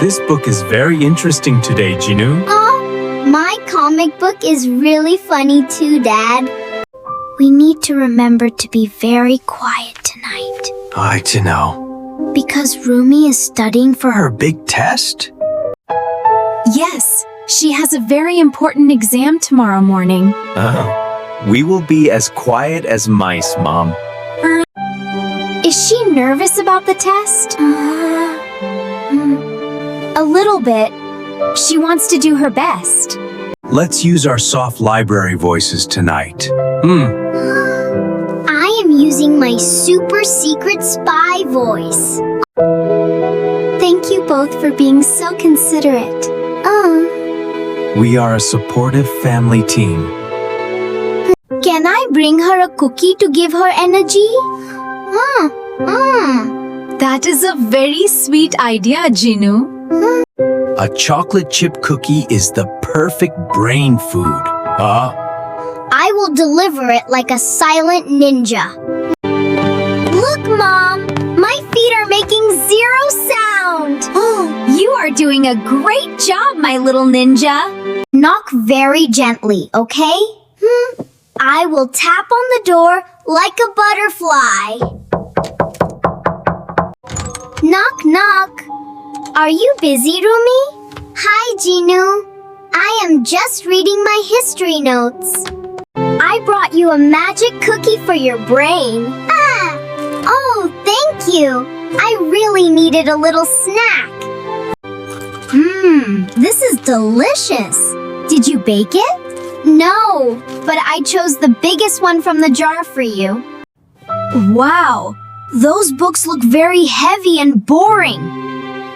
This book is very interesting today, Jinu. Oh, my comic book is really funny too, Dad. We need to remember to be very quiet tonight. I to know. Because Rumi is studying for Her big test? Yes, she has a very important exam tomorrow morning. Oh. We will be as quiet as mice, Mom. Is she nervous about the test? A little bit. She wants to do her best. Let's use our soft library voices tonight. I am using my super secret spy voice. Thank you both for being so considerate. We are a supportive family team. Can I bring her a cookie to give her energy? That is a very sweet idea, Jinu. A chocolate chip cookie is the perfect brain food. I will deliver it like a silent ninja. Look, Mom! My feet are making zero sound! You are doing a great job, my little ninja. Knock very gently, okay? I will tap on the door like a butterfly. Knock, knock. Are you busy, Rumi? Hi, Jinu. I am just reading my history notes. I brought you a magic cookie for your brain. Oh, thank you. I really needed a little snack. This is delicious. Did you bake it? No, but I chose the biggest one from the jar for you. Wow, those books look very heavy and boring.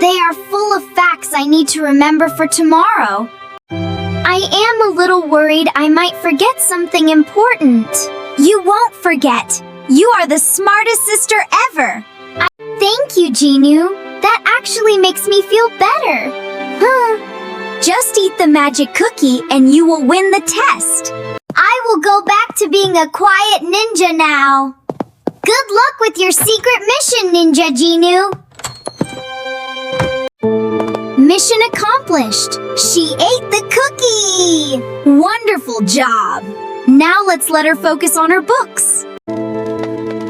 They are full of facts I need to remember for tomorrow. I am a little worried I might forget something important. You won't forget. You are the smartest sister ever. Thank you, Jinu. That actually makes me feel better. Just eat the magic cookie and you will win the test. I will go back to being a quiet ninja now. Good luck with your secret mission, Ninja Jinu. Mission accomplished. She ate the cookie. Wonderful job. Now let's let her focus on her books.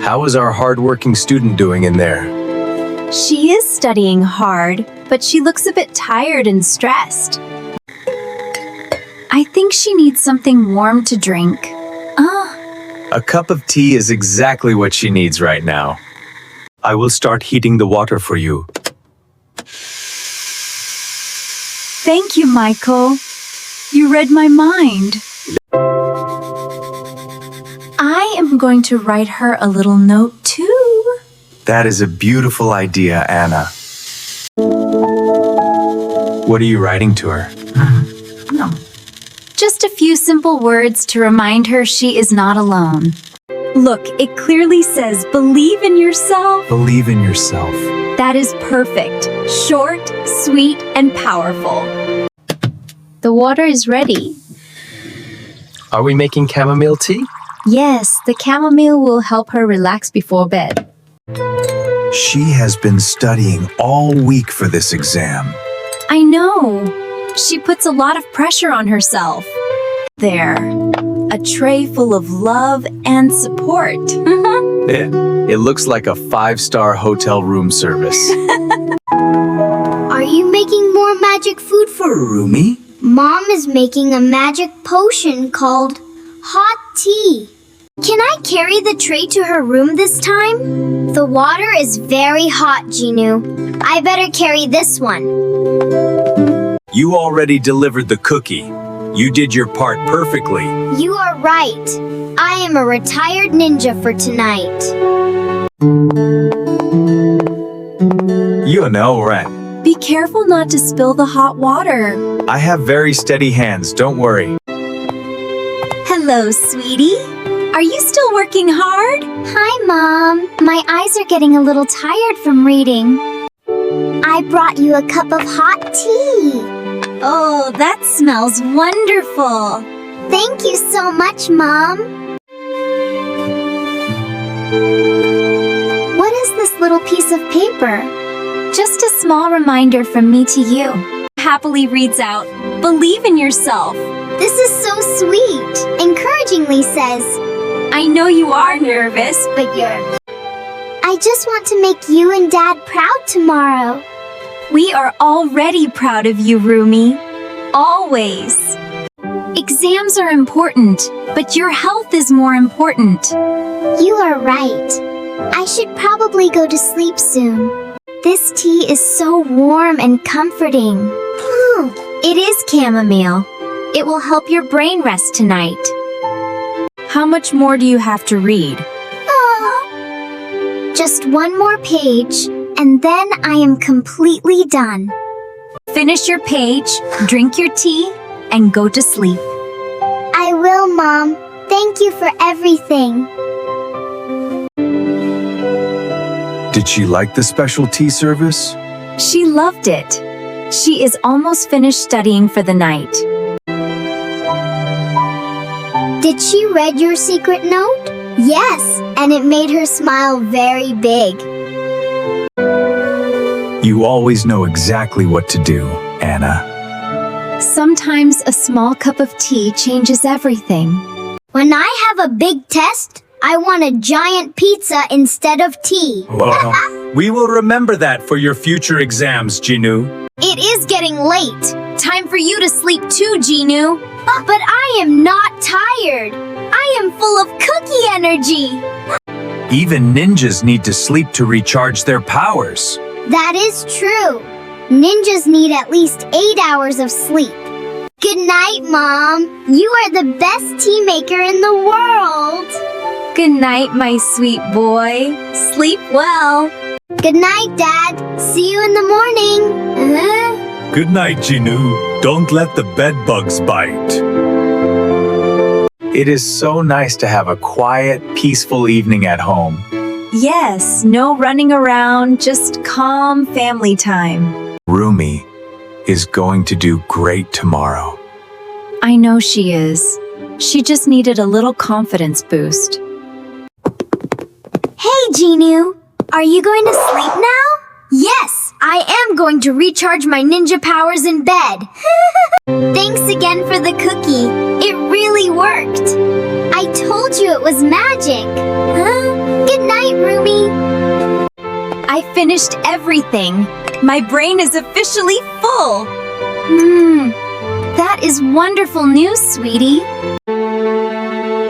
How is our hardworking student doing in there? She is studying hard, but she looks a bit tired and stressed. I think she needs something warm to drink. A cup of tea is exactly what she needs right now. I will start heating the water for you. Thank you, Michael. You read my mind. I am going to write her a little note too. That is a beautiful idea, Anna. What are you writing to her? Just a few simple words to remind her she is not alone. Look, it clearly says, believe in yourself. Believe in yourself. That is perfect. Short, sweet, and powerful. The water is ready. Are we making chamomile tea? Yes, the chamomile will help her relax before bed. She has been studying all week for this exam. I know. She puts a lot of pressure on herself. There. A tray full of love and support. It looks like a 5-star hotel room service. Are you making more magic food for Rumi? Mom is making a magic potion called hot tea. Can I carry the tray to her room this time? The water is very hot, Jinu. I better carry this one. You already delivered the cookie. You did your part perfectly. You are right. I am a retired ninja for tonight. You know, right? Be careful not to spill the hot water. I have very steady hands, don't worry. Hello, sweetie. Are you still working hard? Hi, Mom. My eyes are getting a little tired from reading. I brought you a cup of hot tea. Oh, that smells wonderful. Thank you so much, Mom. What is this little piece of paper? Just a small reminder from me to you. Happily reads out, believe in yourself. This is so sweet. Encouragingly says, I know you are nervous, but you're... I just want to make you and Dad proud tomorrow. we are already proud of you, Rumi. Always. Exams are important, but your health is more important. You are right. I should probably go to sleep soon. This tea is so warm and comforting. It is chamomile. It will help your brain rest tonight. How much more do you have to read? Just one more page, and then I am completely done. Finish your page, drink your tea, and go to sleep. I will, Mom. Thank you for everything. Did she like the special tea service? She loved it. She is almost finished studying for the night. Did she read your secret note? Yes, and it made her smile very big. You always know exactly what to do, Anna. Sometimes a small cup of tea changes everything. When I have a big test, I want a giant pizza instead of tea. Well, we will remember that for your future exams, Jinu. It is getting late. Time for you to sleep too, Jinu. But I am not tired. I am full of cookie energy. Even ninjas need to sleep to recharge their powers. That is true. Ninjas need at least 8 hours of sleep. Good night, Mom. You are the best tea maker in the world. Good night, my sweet boy. Sleep well. Good night, Dad. See you in the morning. Good night, Jinu. Don't let the bed bugs bite. It is so nice to have a quiet, peaceful evening at home. Yes, no running around, just calm family time. Rumi is going to do great tomorrow. I know she is. She just needed a little confidence boost. Hey, Jinu. Are you going to sleep now? Yes, I am going to recharge my ninja powers in bed. Thanks again for the cookie. It really worked. I told you it was magic. Good night, Rumi. I finished everything. My brain is officially full. That is wonderful news, sweetie.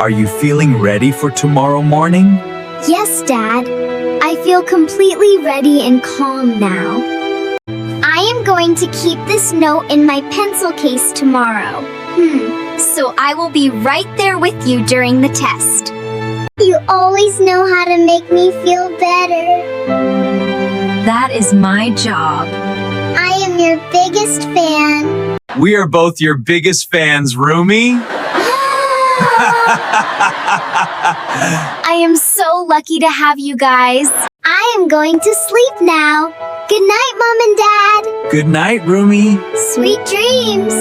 Are you feeling ready for tomorrow morning? Yes, Dad. I feel completely ready and calm now. I am going to keep this note in my pencil case tomorrow. So I will be right there with you during the test. You always know how to make me feel better. That is my job. I am your biggest fan. We are both your biggest fans, Rumi. I am so lucky to have you guys. I am going to sleep now. Good night, Mom and Dad. Good night, Rumi. Sweet dreams.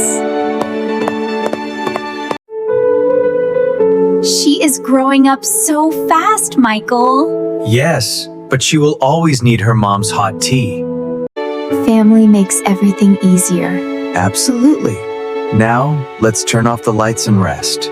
She is growing up so fast, Michael. Yes, but she will always need her mom's hot tea. Family makes everything easier. Absolutely. Now, let's turn off the lights and rest.